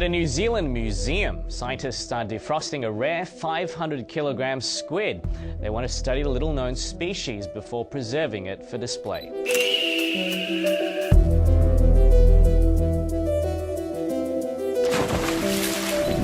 At a New Zealand museum, scientists are defrosting a rare 500-kilogram squid. They want to study the little-known species before preserving it for display.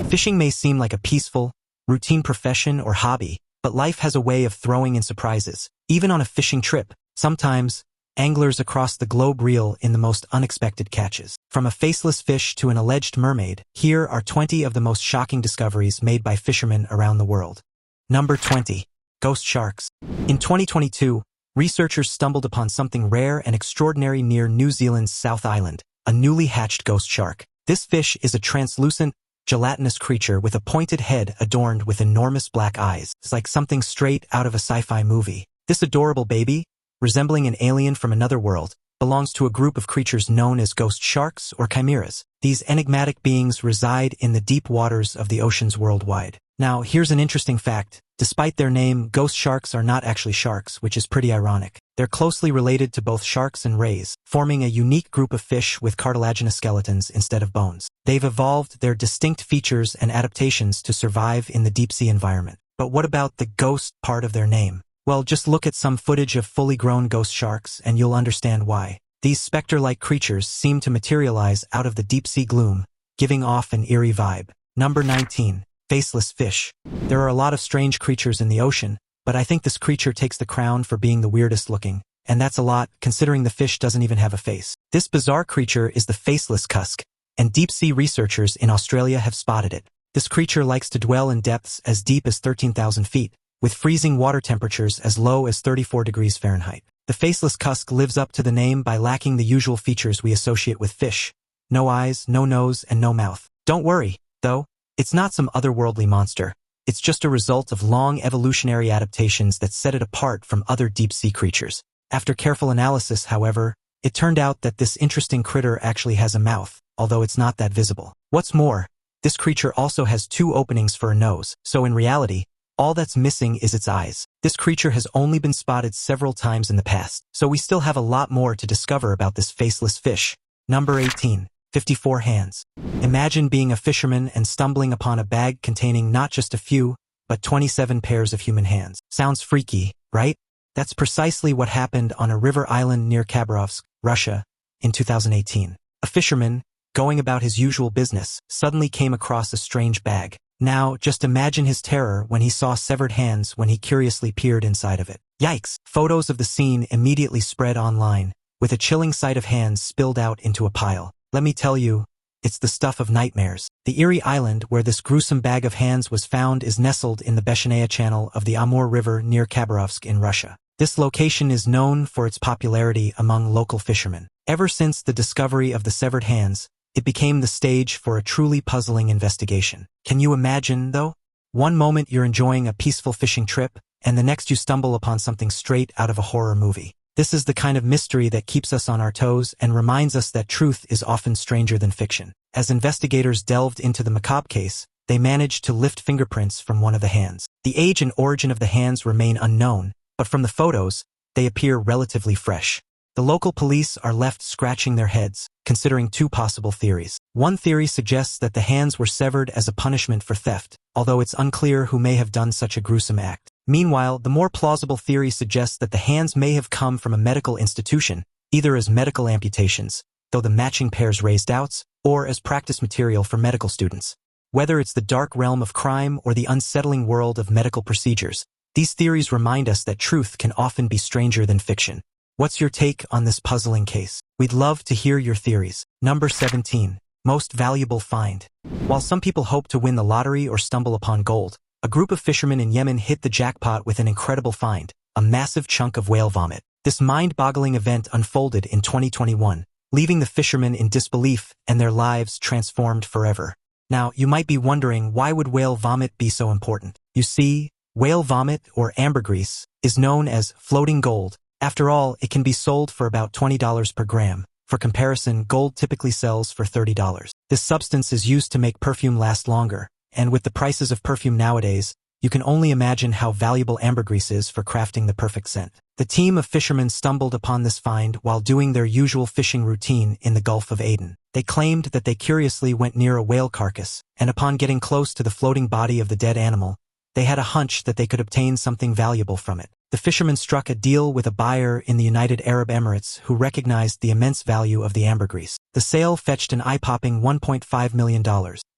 Fishing may seem like a peaceful, routine profession or hobby, but life has a way of throwing in surprises. Even on a fishing trip, sometimes anglers across the globe reel in the most unexpected catches. From a faceless fish to an alleged mermaid, here are 20 of the most shocking discoveries made by fishermen around the world. Number 20. Ghost sharks. In 2022, researchers stumbled upon something rare and extraordinary near New Zealand's South Island, a newly hatched ghost shark. This fish is a translucent, gelatinous creature with a pointed head adorned with enormous black eyes. It's like something straight out of a sci-fi movie. This adorable baby, resembling an alien from another world, belongs to a group of creatures known as ghost sharks or chimeras. These enigmatic beings reside in the deep waters of the oceans worldwide. Now, here's an interesting fact. Despite their name, ghost sharks are not actually sharks, which is pretty ironic. They're closely related to both sharks and rays, forming a unique group of fish with cartilaginous skeletons instead of bones. They've evolved their distinct features and adaptations to survive in the deep-sea environment. But what about the ghost part of their name? Well, just look at some footage of fully grown ghost sharks and you'll understand why. These specter-like creatures seem to materialize out of the deep-sea gloom, giving off an eerie vibe. Number 19. Faceless Fish. There are a lot of strange creatures in the ocean, but I think this creature takes the crown for being the weirdest looking. And that's a lot, considering the fish doesn't even have a face. This bizarre creature is the faceless cusk, and deep-sea researchers in Australia have spotted it. This creature likes to dwell in depths as deep as 13,000 feet, with freezing water temperatures as low as 34 degrees Fahrenheit. The faceless cusk lives up to the name by lacking the usual features we associate with fish. No eyes, no nose, and no mouth. Don't worry, though. It's not some otherworldly monster. It's just a result of long evolutionary adaptations that set it apart from other deep-sea creatures. After careful analysis, however, it turned out that this interesting critter actually has a mouth, although it's not that visible. What's more, this creature also has 2 openings for a nose, so in reality, all that's missing is its eyes. This creature has only been spotted several times in the past, so we still have a lot more to discover about this faceless fish. Number 18. 54 hands. Imagine being a fisherman and stumbling upon a bag containing not just a few, but 27 pairs of human hands. Sounds freaky, right? That's precisely what happened on a river island near Khabarovsk, Russia, in 2018. A fisherman, going about his usual business, suddenly came across a strange bag. Now, just imagine his terror when he saw severed hands when he curiously peered inside of it. Yikes! Photos of the scene immediately spread online, with a chilling sight of hands spilled out into a pile. Let me tell you, it's the stuff of nightmares. The eerie island where this gruesome bag of hands was found is nestled in the Beshanaya channel of the Amur River near Khabarovsk in Russia. This location is known for its popularity among local fishermen. Ever since the discovery of the severed hands, it became the stage for a truly puzzling investigation. Can you imagine, though? One moment you're enjoying a peaceful fishing trip, and the next you stumble upon something straight out of a horror movie. This is the kind of mystery that keeps us on our toes and reminds us that truth is often stranger than fiction. As investigators delved into the macabre case, they managed to lift fingerprints from one of the hands. The age and origin of the hands remain unknown, but from the photos, they appear relatively fresh. The local police are left scratching their heads, considering 2 possible theories. One theory suggests that the hands were severed as a punishment for theft, although it's unclear who may have done such a gruesome act. Meanwhile, the more plausible theory suggests that the hands may have come from a medical institution, either as medical amputations, though the matching pairs raise doubts, or as practice material for medical students. Whether it's the dark realm of crime or the unsettling world of medical procedures, these theories remind us that truth can often be stranger than fiction. What's your take on this puzzling case? We'd love to hear your theories. Number 17. Most valuable find. While some people hope to win the lottery or stumble upon gold, a group of fishermen in Yemen hit the jackpot with an incredible find, a massive chunk of whale vomit. This mind-boggling event unfolded in 2021, leaving the fishermen in disbelief and their lives transformed forever. Now, you might be wondering, why would whale vomit be so important? You see, whale vomit, or ambergris, is known as floating gold. After all, it can be sold for about $20 per gram. For comparison, gold typically sells for $30. This substance is used to make perfume last longer, and with the prices of perfume nowadays, you can only imagine how valuable ambergris is for crafting the perfect scent. The team of fishermen stumbled upon this find while doing their usual fishing routine in the Gulf of Aden. They claimed that they curiously went near a whale carcass, and upon getting close to the floating body of the dead animal, they had a hunch that they could obtain something valuable from it. The fishermen struck a deal with a buyer in the United Arab Emirates who recognized the immense value of the ambergris. The sale fetched an eye-popping $1.5 million,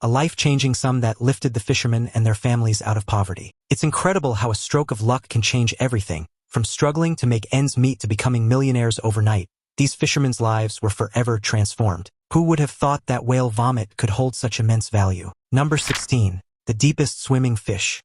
a life-changing sum that lifted the fishermen and their families out of poverty. It's incredible how a stroke of luck can change everything, from struggling to make ends meet to becoming millionaires overnight. These fishermen's lives were forever transformed. Who would have thought that whale vomit could hold such immense value? Number 16. The deepest swimming fish.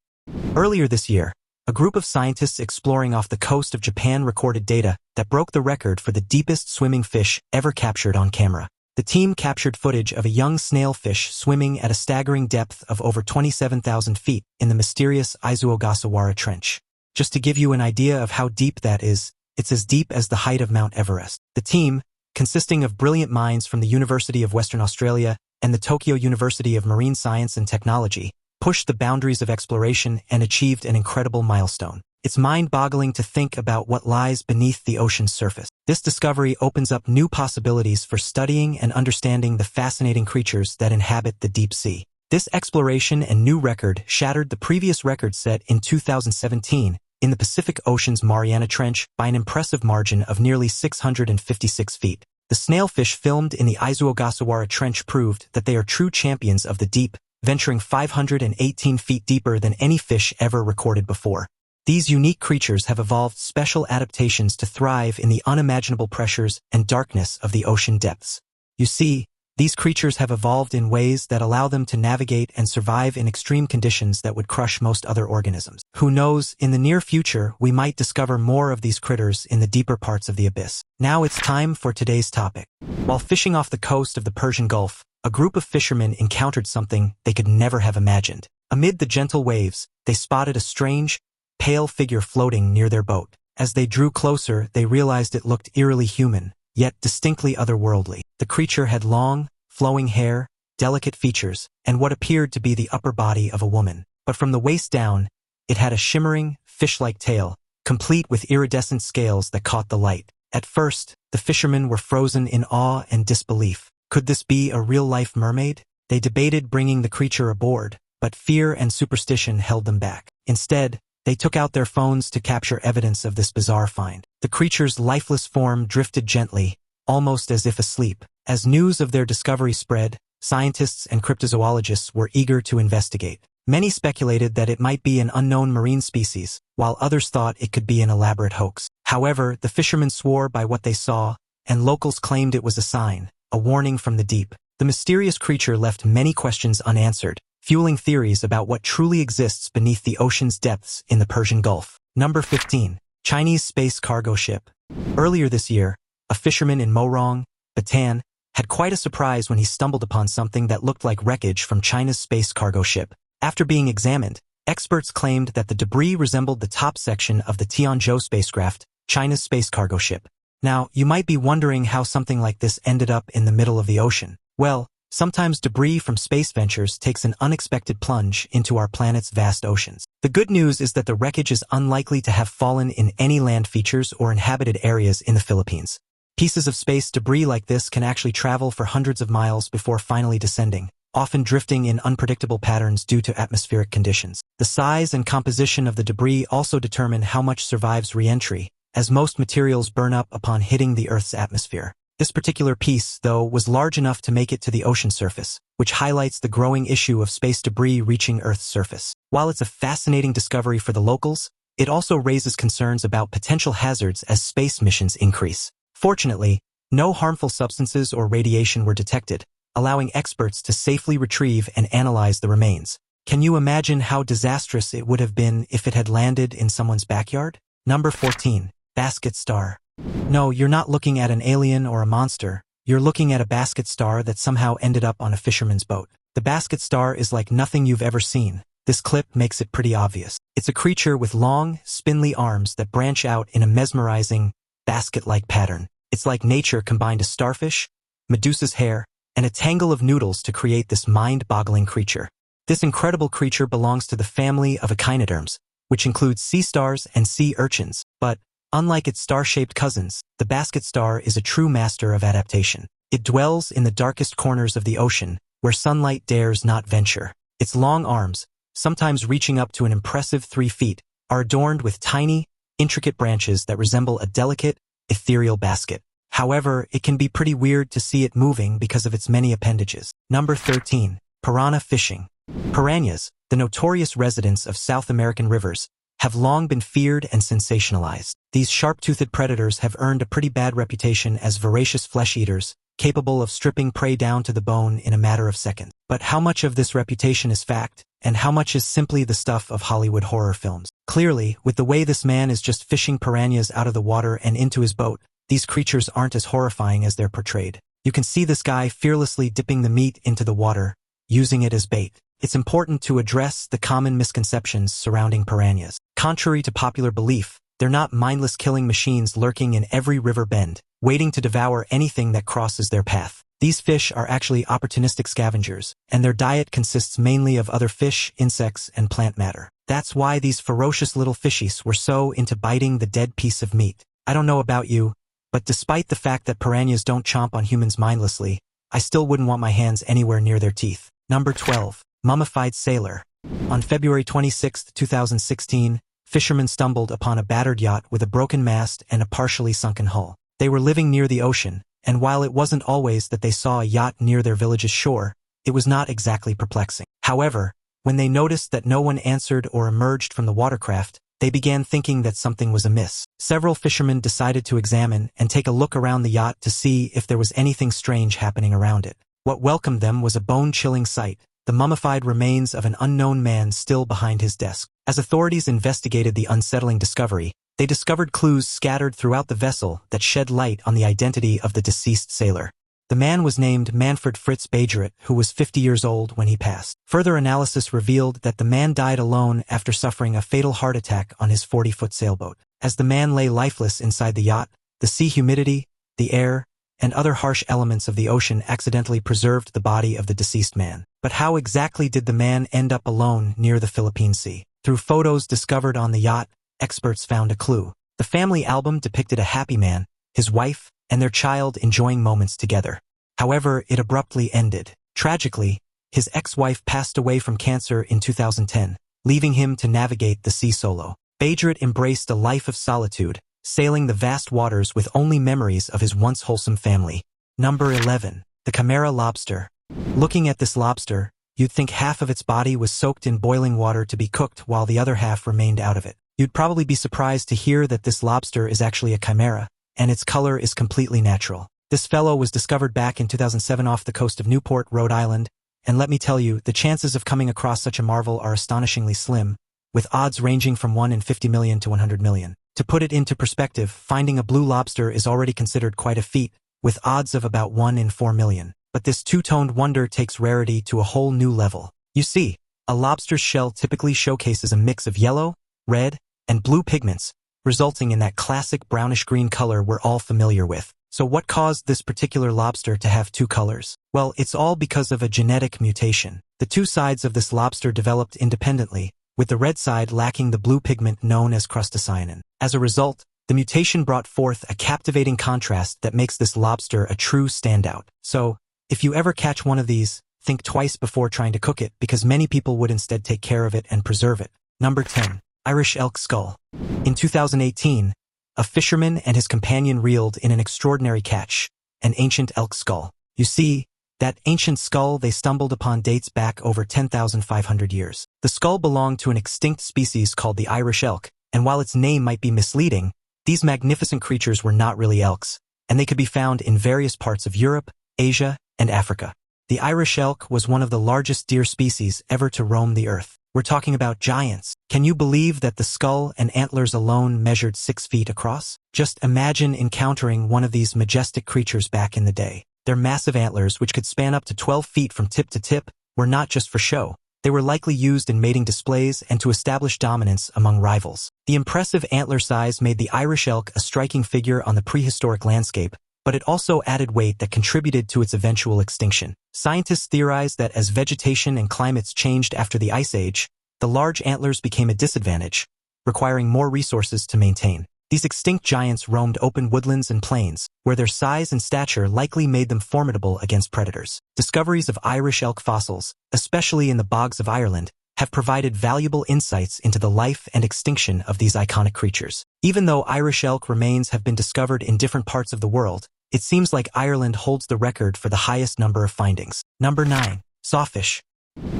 Earlier this year, a group of scientists exploring off the coast of Japan recorded data that broke the record for the deepest swimming fish ever captured on camera. The team captured footage of a young snailfish swimming at a staggering depth of over 27,000 feet in the mysterious Izuogasawara Trench. Just to give you an idea of how deep that is, it's as deep as the height of Mount Everest. The team, consisting of brilliant minds from the University of Western Australia and the Tokyo University of Marine Science and Technology, pushed the boundaries of exploration and achieved an incredible milestone. It's mind-boggling to think about what lies beneath the ocean's surface. This discovery opens up new possibilities for studying and understanding the fascinating creatures that inhabit the deep sea. This exploration and new record shattered the previous record set in 2017 in the Pacific Ocean's Mariana Trench by an impressive margin of nearly 656 feet. The snailfish filmed in the Izuogasawara Trench proved that they are true champions of the deep, venturing 518 feet deeper than any fish ever recorded before. These unique creatures have evolved special adaptations to thrive in the unimaginable pressures and darkness of the ocean depths. You see, these creatures have evolved in ways that allow them to navigate and survive in extreme conditions that would crush most other organisms. Who knows, in the near future, we might discover more of these critters in the deeper parts of the abyss. Now it's time for today's topic. While fishing off the coast of the Persian Gulf, a group of fishermen encountered something they could never have imagined. Amid the gentle waves, they spotted a strange, pale figure floating near their boat. As they drew closer, they realized it looked eerily human, yet distinctly otherworldly. The creature had long, flowing hair, delicate features, and what appeared to be the upper body of a woman. But from the waist down, it had a shimmering, fish-like tail, complete with iridescent scales that caught the light. At first, the fishermen were frozen in awe and disbelief. Could this be a real-life mermaid? They debated bringing the creature aboard, but fear and superstition held them back. Instead, they took out their phones to capture evidence of this bizarre find. The creature's lifeless form drifted gently, almost as if asleep. As news of their discovery spread, scientists and cryptozoologists were eager to investigate. Many speculated that it might be an unknown marine species, while others thought it could be an elaborate hoax. However, the fishermen swore by what they saw, and locals claimed it was a sign, a warning from the deep. The mysterious creature left many questions unanswered, fueling theories about what truly exists beneath the ocean's depths in the Persian Gulf. Number 15. Chinese space cargo ship. Earlier this year, a fisherman in Morong, Bataan, had quite a surprise when he stumbled upon something that looked like wreckage from China's space cargo ship. After being examined, experts claimed that the debris resembled the top section of the Tianzhou spacecraft, China's space cargo ship. Now, you might be wondering how something like this ended up in the middle of the ocean. Well, sometimes debris from space ventures takes an unexpected plunge into our planet's vast oceans. The good news is that the wreckage is unlikely to have fallen in any land features or inhabited areas in the Philippines. Pieces of space debris like this can actually travel for hundreds of miles before finally descending, often drifting in unpredictable patterns due to atmospheric conditions. The size and composition of the debris also determine how much survives re-entry, as most materials burn up upon hitting the Earth's atmosphere. This particular piece, though, was large enough to make it to the ocean surface, which highlights the growing issue of space debris reaching Earth's surface. While it's a fascinating discovery for the locals, it also raises concerns about potential hazards as space missions increase. Fortunately, no harmful substances or radiation were detected, allowing experts to safely retrieve and analyze the remains. Can you imagine how disastrous it would have been if it had landed in someone's backyard? Number 14. Basket star. No, you're not looking at an alien or a monster. You're looking at a basket star that somehow ended up on a fisherman's boat. The basket star is like nothing you've ever seen. This clip makes it pretty obvious. It's a creature with long, spindly arms that branch out in a mesmerizing, basket-like pattern. It's like nature combined a starfish, Medusa's hair, and a tangle of noodles to create this mind-boggling creature. This incredible creature belongs to the family of echinoderms, which includes sea stars and sea urchins. But, unlike its star-shaped cousins, the basket star is a true master of adaptation. It dwells in the darkest corners of the ocean, where sunlight dares not venture. Its long arms, sometimes reaching up to an impressive 3 feet, are adorned with tiny, intricate branches that resemble a delicate, ethereal basket. However, it can be pretty weird to see it moving because of its many appendages. Number 13. Piranha Fishing. Piranhas, the notorious residents of South American rivers, have long been feared and sensationalized. These sharp-toothed predators have earned a pretty bad reputation as voracious flesh-eaters, capable of stripping prey down to the bone in a matter of seconds. But how much of this reputation is fact, and how much is simply the stuff of Hollywood horror films? Clearly, with the way this man is just fishing piranhas out of the water and into his boat, these creatures aren't as horrifying as they're portrayed. You can see this guy fearlessly dipping the meat into the water, using it as bait. It's important to address the common misconceptions surrounding piranhas. Contrary to popular belief, they're not mindless killing machines lurking in every river bend, waiting to devour anything that crosses their path. These fish are actually opportunistic scavengers, and their diet consists mainly of other fish, insects, and plant matter. That's why these ferocious little fishies were so into biting the dead piece of meat. I don't know about you, but despite the fact that piranhas don't chomp on humans mindlessly, I still wouldn't want my hands anywhere near their teeth. Number 12. Mummified Sailor. On February 26, 2016, fishermen stumbled upon a battered yacht with a broken mast and a partially sunken hull. They were living near the ocean, and while it wasn't always that they saw a yacht near their village's shore, it was not exactly perplexing. However, when they noticed that no one answered or emerged from the watercraft, they began thinking that something was amiss. Several fishermen decided to examine and take a look around the yacht to see if there was anything strange happening around it. What welcomed them was a bone-chilling sight: the mummified remains of an unknown man still behind his desk. As authorities investigated the unsettling discovery, they discovered clues scattered throughout the vessel that shed light on the identity of the deceased sailor. The man was named Manfred Fritz Bajeret, who was 50 years old when he passed. Further analysis revealed that the man died alone after suffering a fatal heart attack on his 40-foot sailboat. As the man lay lifeless inside the yacht, the sea humidity, the air, and other harsh elements of the ocean accidentally preserved the body of the deceased man. But how exactly did the man end up alone near the Philippine Sea? Through photos discovered on the yacht, experts found a clue. The family album depicted a happy man, his wife, and their child enjoying moments together. However, it abruptly ended. Tragically, his ex-wife passed away from cancer in 2010, leaving him to navigate the sea solo. Bajeret embraced a life of solitude, sailing the vast waters with only memories of his once wholesome family. Number 11. The Chimera Lobster. Looking at this lobster, you'd think half of its body was soaked in boiling water to be cooked while the other half remained out of it. You'd probably be surprised to hear that this lobster is actually a chimera, and its color is completely natural. This fellow was discovered back in 2007 off the coast of Newport, Rhode Island, and let me tell you, the chances of coming across such a marvel are astonishingly slim, with odds ranging from 1 in 50 million to 100 million. To put it into perspective, finding a blue lobster is already considered quite a feat, with odds of about 1 in 4 million. But this two-toned wonder takes rarity to a whole new level. You see, a lobster's shell typically showcases a mix of yellow, red, and blue pigments, resulting in that classic brownish-green color we're all familiar with. So what caused this particular lobster to have two colors? Well, it's all because of a genetic mutation. The two sides of this lobster developed independently, with the red side lacking the blue pigment known as crustacyanin. As a result, the mutation brought forth a captivating contrast that makes this lobster a true standout. So, if you ever catch one of these, think twice before trying to cook it, because many people would instead take care of it and preserve it. Number 10. Irish Elk Skull. In 2018, a fisherman and his companion reeled in an extraordinary catch, an ancient elk skull. You see, that ancient skull they stumbled upon dates back over 10,500 years. The skull belonged to an extinct species called the Irish elk, and while its name might be misleading, these magnificent creatures were not really elks, and they could be found in various parts of Europe, Asia, and Africa. The Irish elk was one of the largest deer species ever to roam the earth. We're talking about giants. Can you believe that the skull and antlers alone measured 6 feet across? Just imagine encountering one of these majestic creatures back in the day. Their massive antlers, which could span up to 12 feet from tip to tip, were not just for show. They were likely used in mating displays and to establish dominance among rivals. The impressive antler size made the Irish elk a striking figure on the prehistoric landscape, but it also added weight that contributed to its eventual extinction. Scientists theorize that as vegetation and climates changed after the Ice Age, the large antlers became a disadvantage, requiring more resources to maintain. These extinct giants roamed open woodlands and plains, where their size and stature likely made them formidable against predators. Discoveries of Irish elk fossils, especially in the bogs of Ireland, have provided valuable insights into the life and extinction of these iconic creatures. Even though Irish elk remains have been discovered in different parts of the world, it seems like Ireland holds the record for the highest number of findings. Number 9. Sawfish.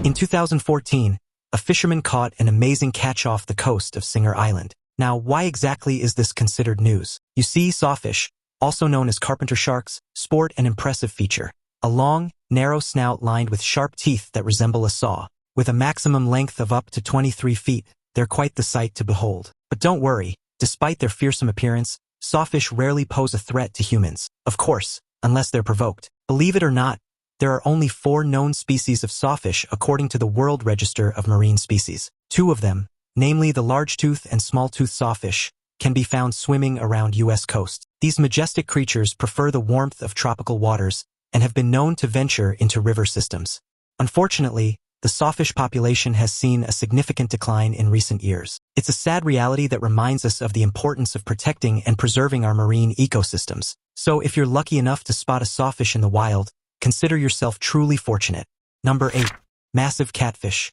In 2014, a fisherman caught an amazing catch off the coast of Singer Island. Now, why exactly is this considered news? You see, sawfish, also known as carpenter sharks, sport an impressive feature. A long, narrow snout lined with sharp teeth that resemble a saw. With a maximum length of up to 23 feet, they're quite the sight to behold. But don't worry, despite their fearsome appearance, sawfish rarely pose a threat to humans. Of course, unless they're provoked. Believe it or not, there are only 4 known species of sawfish according to the World Register of Marine Species. 2 of them, namely the large-tooth and small-tooth sawfish, can be found swimming around U.S. coasts. These majestic creatures prefer the warmth of tropical waters and have been known to venture into river systems. Unfortunately, the sawfish population has seen a significant decline in recent years. It's a sad reality that reminds us of the importance of protecting and preserving our marine ecosystems. So if you're lucky enough to spot a sawfish in the wild, consider yourself truly fortunate. Number 8. Massive catfish.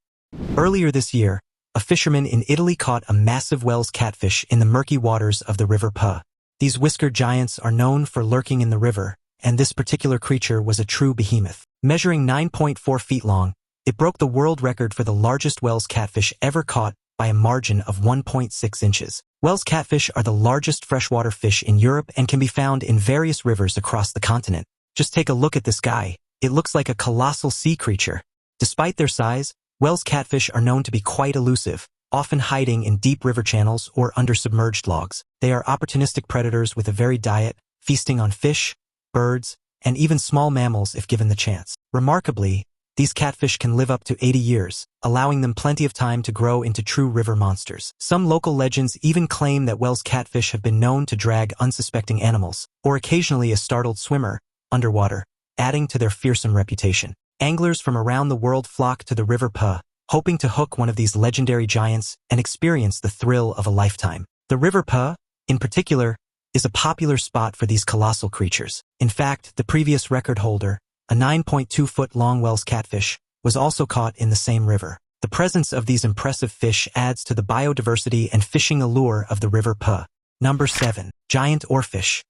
Earlier this year, a fisherman in Italy caught a massive Wells catfish in the murky waters of the River Po. These whiskered giants are known for lurking in the river, and this particular creature was a true behemoth. Measuring 9.4 feet long, it broke the world record for the largest Wells catfish ever caught by a margin of 1.6 inches. Wells catfish are the largest freshwater fish in Europe and can be found in various rivers across the continent. Just take a look at this guy. It looks like a colossal sea creature. Despite their size, Wells catfish are known to be quite elusive, often hiding in deep river channels or under submerged logs. They are opportunistic predators with a varied diet, feasting on fish, birds, and even small mammals if given the chance. Remarkably, these catfish can live up to 80 years, allowing them plenty of time to grow into true river monsters. Some local legends even claim that Wells catfish have been known to drag unsuspecting animals, or occasionally a startled swimmer, underwater, adding to their fearsome reputation. Anglers from around the world flock to the River Po, hoping to hook one of these legendary giants and experience the thrill of a lifetime. The River Po, in particular, is a popular spot for these colossal creatures. In fact, the previous record holder, a 9.2-foot-long Wells catfish, was also caught in the same river. The presence of these impressive fish adds to the biodiversity and fishing allure of the River Po. Number 7. Giant oarfish.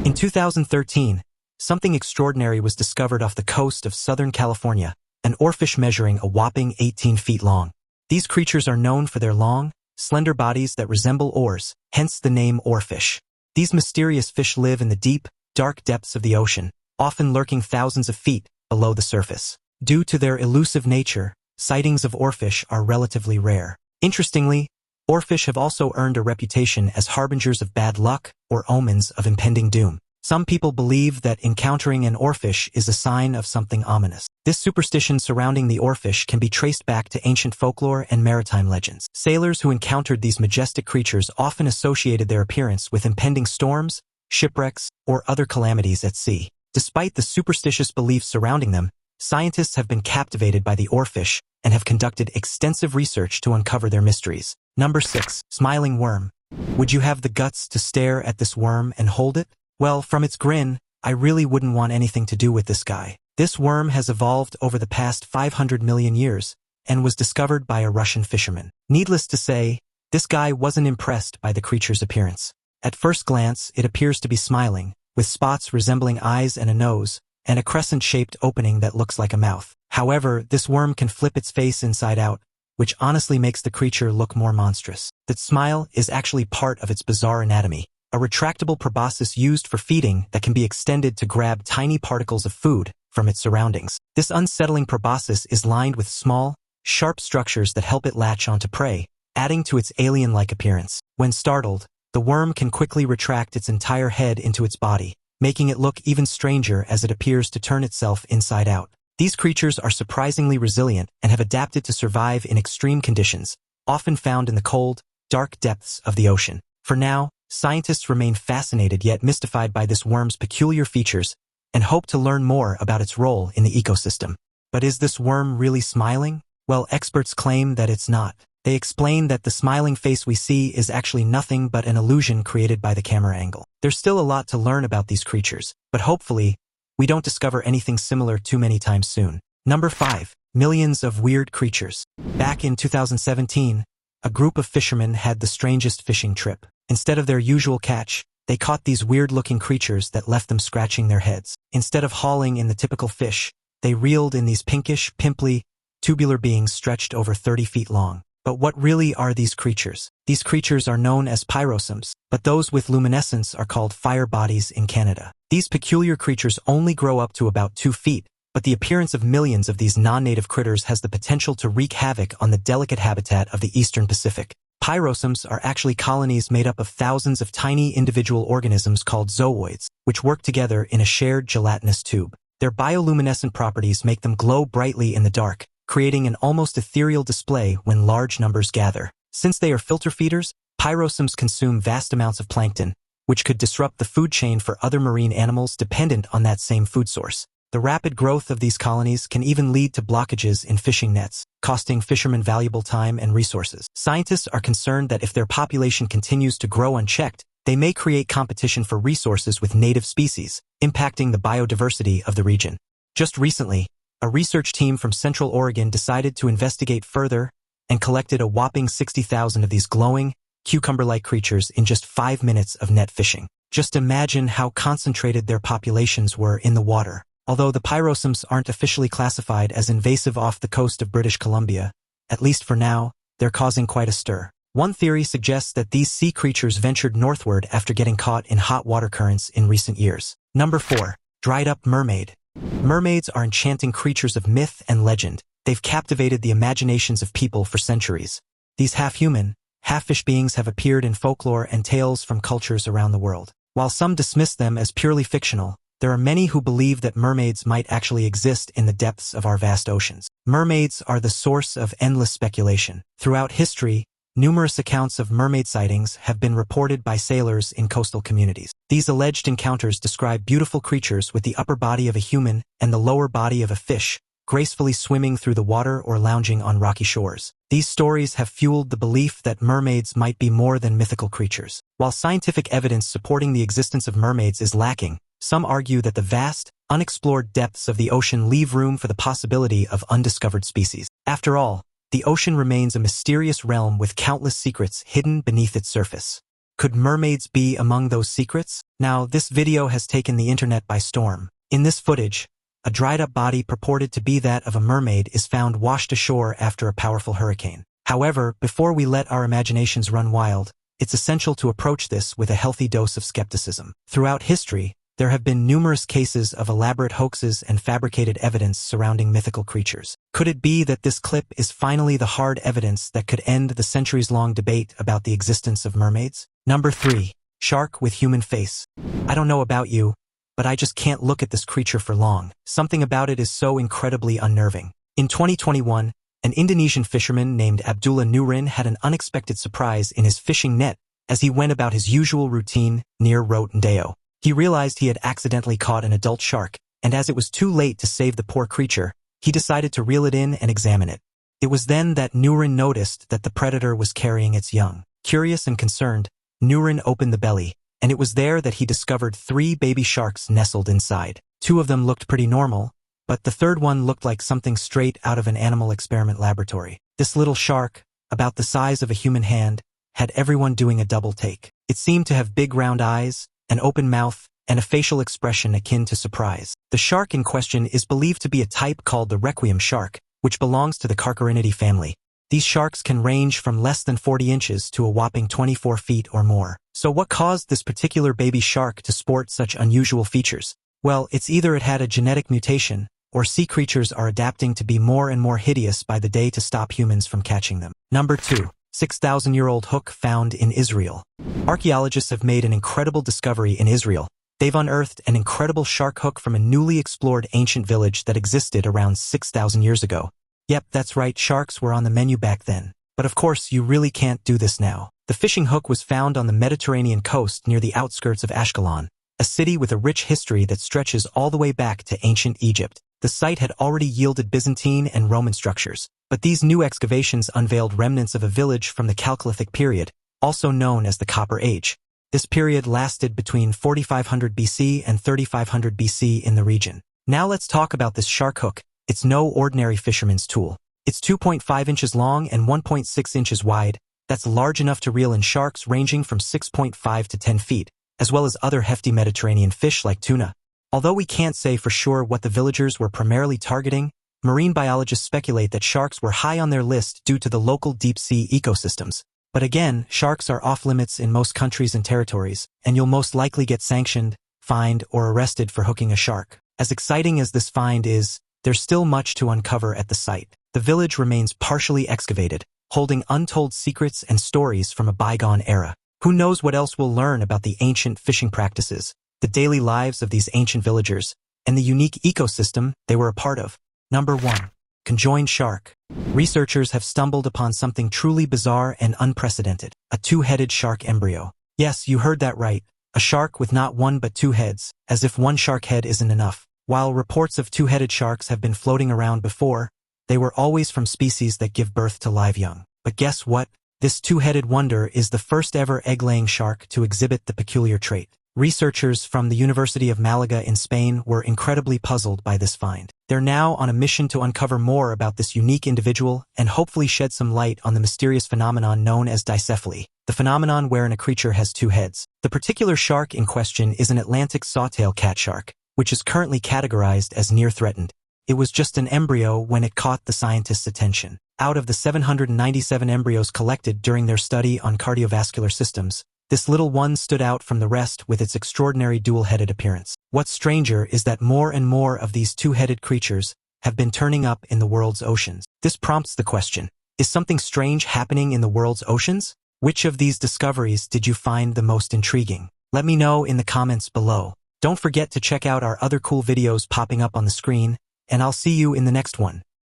In 2013, something extraordinary was discovered off the coast of Southern California, an oarfish measuring a whopping 18 feet long. These creatures are known for their long, slender bodies that resemble oars, hence the name oarfish. These mysterious fish live in the deep, dark depths of the ocean, often lurking thousands of feet below the surface. Due to their elusive nature, sightings of oarfish are relatively rare. Interestingly, oarfish have also earned a reputation as harbingers of bad luck or omens of impending doom. Some people believe that encountering an oarfish is a sign of something ominous. This superstition surrounding the oarfish can be traced back to ancient folklore and maritime legends. Sailors who encountered these majestic creatures often associated their appearance with impending storms, shipwrecks, or other calamities at sea. Despite the superstitious beliefs surrounding them, scientists have been captivated by the oarfish and have conducted extensive research to uncover their mysteries. Number 6. Smiling worm. Would you have the guts to stare at this worm and hold it? Well, from its grin, I really wouldn't want anything to do with this guy. This worm has evolved over the past 500 million years and was discovered by a Russian fisherman. Needless to say, this guy wasn't impressed by the creature's appearance. At first glance, it appears to be smiling, with spots resembling eyes and a nose, and a crescent-shaped opening that looks like a mouth. However, this worm can flip its face inside out, which honestly makes the creature look more monstrous. That smile is actually part of its bizarre anatomy. A retractable proboscis used for feeding that can be extended to grab tiny particles of food from its surroundings. This unsettling proboscis is lined with small, sharp structures that help it latch onto prey, adding to its alien-like appearance. When startled, the worm can quickly retract its entire head into its body, making it look even stranger as it appears to turn itself inside out. These creatures are surprisingly resilient and have adapted to survive in extreme conditions, often found in the cold, dark depths of the ocean. For now, Scientists remain fascinated yet mystified by this worm's peculiar features and hope to learn more about its role in the ecosystem. But is this worm really smiling? Well, experts claim that it's not. They explain that the smiling face we see is actually nothing but an illusion created by the camera angle. There's still a lot to learn about these creatures, but hopefully, we don't discover anything similar too many times soon. Number 5. Millions of weird creatures. Back in 2017, a group of fishermen had the strangest fishing trip. Instead of their usual catch, they caught these weird-looking creatures that left them scratching their heads. Instead of hauling in the typical fish, they reeled in these pinkish, pimply, tubular beings stretched over 30 feet long. But what really are these creatures? These creatures are known as pyrosomes, but those with luminescence are called fire bodies in Canada. These peculiar creatures only grow up to about 2 feet, but the appearance of millions of these non-native critters has the potential to wreak havoc on the delicate habitat of the eastern Pacific. Pyrosomes are actually colonies made up of thousands of tiny individual organisms called zooids, which work together in a shared gelatinous tube. Their bioluminescent properties make them glow brightly in the dark, creating an almost ethereal display when large numbers gather. Since they are filter feeders, pyrosomes consume vast amounts of plankton, which could disrupt the food chain for other marine animals dependent on that same food source. The rapid growth of these colonies can even lead to blockages in fishing nets, costing fishermen valuable time and resources. Scientists are concerned that if their population continues to grow unchecked, they may create competition for resources with native species, impacting the biodiversity of the region. Just recently, a research team from Central Oregon decided to investigate further and collected a whopping 60,000 of these glowing, cucumber-like creatures in just 5 minutes of net fishing. Just imagine how concentrated their populations were in the water. Although the pyrosomes aren't officially classified as invasive off the coast of British Columbia, at least for now, they're causing quite a stir. One theory suggests that these sea creatures ventured northward after getting caught in hot water currents in recent years. Number 4. Dried Up Mermaid. Mermaids are enchanting creatures of myth and legend. They've captivated the imaginations of people for centuries. These half-human, half-fish beings have appeared in folklore and tales from cultures around the world. While some dismiss them as purely fictional, there are many who believe that mermaids might actually exist in the depths of our vast oceans. Mermaids are the source of endless speculation. Throughout history, numerous accounts of mermaid sightings have been reported by sailors in coastal communities. These alleged encounters describe beautiful creatures with the upper body of a human and the lower body of a fish, gracefully swimming through the water or lounging on rocky shores. These stories have fueled the belief that mermaids might be more than mythical creatures. While scientific evidence supporting the existence of mermaids is lacking, some argue that the vast, unexplored depths of the ocean leave room for the possibility of undiscovered species. After all, the ocean remains a mysterious realm with countless secrets hidden beneath its surface. Could mermaids be among those secrets? Now, this video has taken the internet by storm. In this footage, a dried-up body purported to be that of a mermaid is found washed ashore after a powerful hurricane. However, before we let our imaginations run wild, it's essential to approach this with a healthy dose of skepticism. Throughout history, there have been numerous cases of elaborate hoaxes and fabricated evidence surrounding mythical creatures. Could it be that this clip is finally the hard evidence that could end the centuries-long debate about the existence of mermaids? Number 3. Shark with human face. I don't know about you, but I just can't look at this creature for long. Something about it is so incredibly unnerving. In 2021, an Indonesian fisherman named Abdullah Nurin had an unexpected surprise in his fishing net as he went about his usual routine near Rotendao. He realized he had accidentally caught an adult shark, and as it was too late to save the poor creature, he decided to reel it in and examine it. It was then that Nurin noticed that the predator was carrying its young. Curious and concerned, Nurin opened the belly, and it was there that he discovered 3 baby sharks nestled inside. 2 of them looked pretty normal, but the third one looked like something straight out of an animal experiment laboratory. This little shark, about the size of a human hand, had everyone doing a double take. It seemed to have big round eyes, an open mouth, and a facial expression akin to surprise. The shark in question is believed to be a type called the requiem shark, which belongs to the Carcharinidae family. These sharks can range from less than 40 inches to a whopping 24 feet or more. So what caused this particular baby shark to sport such unusual features? Well, it's either it had a genetic mutation, or sea creatures are adapting to be more and more hideous by the day to stop humans from catching them. Number 2. 6,000-year-old hook found in Israel. Archaeologists have made an incredible discovery in Israel. They've unearthed an incredible shark hook from a newly explored ancient village that existed around 6,000 years ago. Yep, that's right, sharks were on the menu back then. But of course, you really can't do this now. The fishing hook was found on the Mediterranean coast near the outskirts of Ashkelon, a city with a rich history that stretches all the way back to ancient Egypt. The site had already yielded Byzantine and Roman structures, but these new excavations unveiled remnants of a village from the Chalcolithic period, also known as the Copper Age. This period lasted between 4500 BC and 3500 BC in the region. Now let's talk about this shark hook. It's no ordinary fisherman's tool. It's 2.5 inches long and 1.6 inches wide. That's large enough to reel in sharks ranging from 6.5 to 10 feet, as well as other hefty Mediterranean fish like tuna. Although we can't say for sure what the villagers were primarily targeting, marine biologists speculate that sharks were high on their list due to the local deep-sea ecosystems. But again, sharks are off-limits in most countries and territories, and you'll most likely get sanctioned, fined, or arrested for hooking a shark. As exciting as this find is, there's still much to uncover at the site. The village remains partially excavated, holding untold secrets and stories from a bygone era. Who knows what else we'll learn about the ancient fishing practices, the daily lives of these ancient villagers, and the unique ecosystem they were a part of. Number 1. Conjoined Shark. Researchers have stumbled upon something truly bizarre and unprecedented. A two-headed shark embryo. Yes, you heard that right. A shark with not one but two heads, as if one shark head isn't enough. While reports of two-headed sharks have been floating around before, they were always from species that give birth to live young. But guess what? This two-headed wonder is the first ever egg-laying shark to exhibit the peculiar trait. Researchers from the University of Malaga in Spain were incredibly puzzled by this find. They're now on a mission to uncover more about this unique individual and hopefully shed some light on the mysterious phenomenon known as dicephaly, the phenomenon wherein a creature has two heads. The particular shark in question is an Atlantic sawtail cat shark, which is currently categorized as near-threatened. It was just an embryo when it caught the scientists' attention. Out of the 797 embryos collected during their study on cardiovascular systems, this little one stood out from the rest with its extraordinary dual-headed appearance. What's stranger is that more and more of these two-headed creatures have been turning up in the world's oceans. This prompts the question, is something strange happening in the world's oceans? Which of these discoveries did you find the most intriguing? Let me know in the comments below. Don't forget to check out our other cool videos popping up on the screen, and I'll see you in the next one.